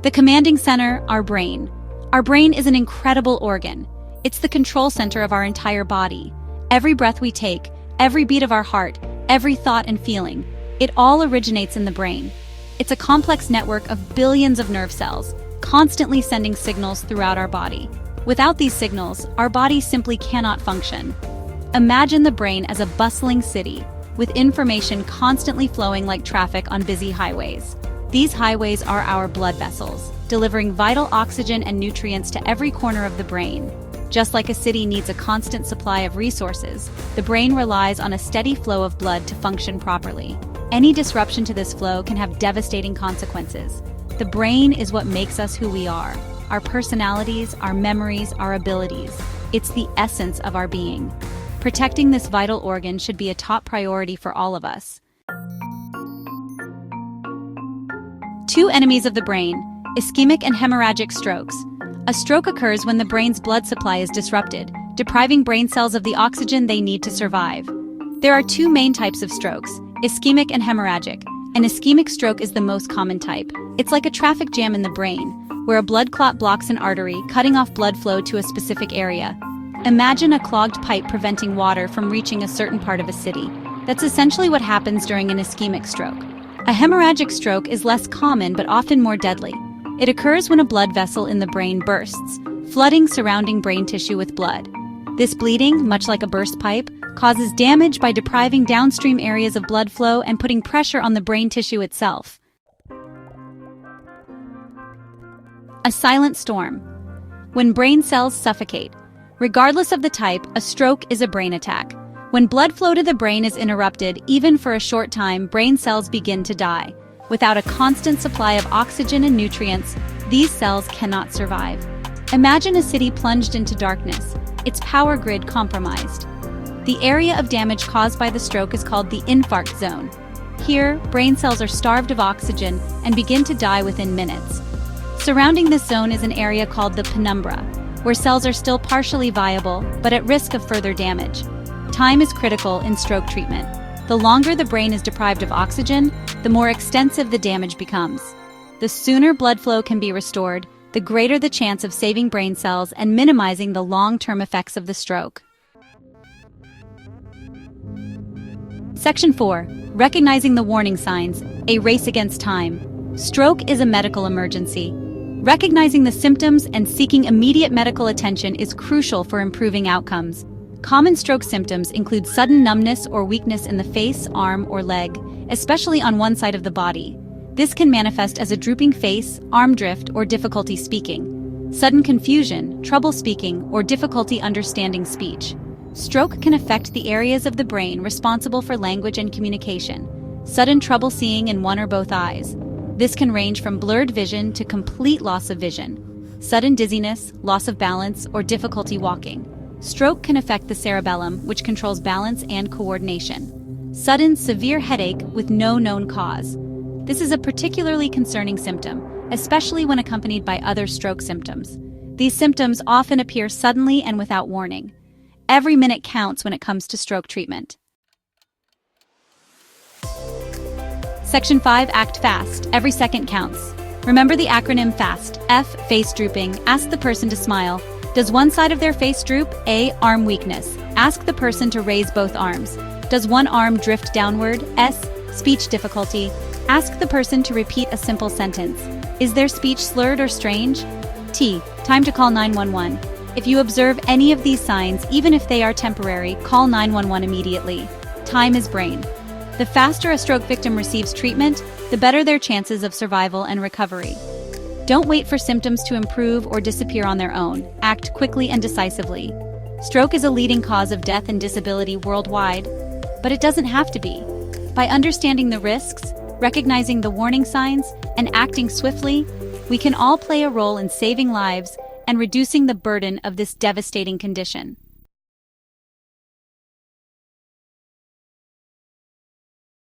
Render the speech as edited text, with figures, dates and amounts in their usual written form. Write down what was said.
The commanding center, our brain. Our brain is an incredible organ. It's the control center of our entire body. Every breath we take, every beat of our heart, every thought and feeling, it all originates in the brain. It's a complex network of billions of nerve cells, constantly sending signals throughout our body. Without these signals, our body simply cannot function. Imagine the brain as a bustling city, with information constantly flowing like traffic on busy highways. These highways are our blood vessels, delivering vital oxygen and nutrients to every corner of the brain. Just like a city needs a constant supply of resources, the brain relies on a steady flow of blood to function properly. Any disruption to this flow can have devastating consequences. The brain is what makes us who we are. Our personalities, our memories, our abilities. It's the essence of our being. Protecting this vital organ should be a top priority for all of us. 2 enemies of the brain: ischemic and hemorrhagic strokes. A stroke occurs when the brain's blood supply is disrupted, depriving brain cells of the oxygen they need to survive. There are 2 main types of strokes: ischemic and hemorrhagic. An ischemic stroke is the most common type. It's like a traffic jam in the brain, where a blood clot blocks an artery, cutting off blood flow to a specific area. Imagine a clogged pipe preventing water from reaching a certain part of a city. That's essentially what happens during an ischemic stroke. A hemorrhagic stroke is less common but often more deadly. It occurs when a blood vessel in the brain bursts, flooding surrounding brain tissue with blood. This bleeding, much like a burst pipe, causes damage by depriving downstream areas of blood flow and putting pressure on the brain tissue itself. A silent storm. When brain cells suffocate. Regardless of the type, a stroke is a brain attack. When blood flow to the brain is interrupted, even for a short time, brain cells begin to die. Without a constant supply of oxygen and nutrients, these cells cannot survive. Imagine a city plunged into darkness, its power grid compromised. The area of damage caused by the stroke is called the infarct zone. Here, brain cells are starved of oxygen and begin to die within minutes. Surrounding this zone is an area called the penumbra, where cells are still partially viable, but at risk of further damage. Time is critical in stroke treatment. The longer the brain is deprived of oxygen, the more extensive the damage becomes. The sooner blood flow can be restored, the greater the chance of saving brain cells and minimizing the long-term effects of the stroke. Section 4. Recognizing the warning signs, a race against time. Stroke is a medical emergency. Recognizing the symptoms and seeking immediate medical attention is crucial for improving outcomes. Common stroke symptoms include sudden numbness or weakness in the face, arm, or leg, especially on one side of the body. This can manifest as a drooping face, arm drift, or difficulty speaking. Sudden confusion, trouble speaking, or difficulty understanding speech. Stroke can affect the areas of the brain responsible for language and communication. Sudden trouble seeing in one or both eyes. This can range from blurred vision to complete loss of vision. Sudden dizziness, loss of balance, or difficulty walking. Stroke can affect the cerebellum, which controls balance and coordination. Sudden, severe headache with no known cause. This is a particularly concerning symptom, especially when accompanied by other stroke symptoms. These symptoms often appear suddenly and without warning. Every minute counts when it comes to stroke treatment. Section 5. Act fast. Every second counts. Remember the acronym FAST. F. Face drooping. Ask the person to smile. Does one side of their face droop? A. Arm weakness. Ask the person to raise both arms. Does one arm drift downward? S. Speech difficulty. Ask the person to repeat a simple sentence. Is their speech slurred or strange? T. Time to call 911. If you observe any of these signs, even if they are temporary, call 911 immediately. Time is brain. The faster a stroke victim receives treatment, the better their chances of survival and recovery. Don't wait for symptoms to improve or disappear on their own. Act quickly and decisively. Stroke is a leading cause of death and disability worldwide, but it doesn't have to be. By understanding the risks, recognizing the warning signs, and acting swiftly, we can all play a role in saving lives and reducing the burden of this devastating condition.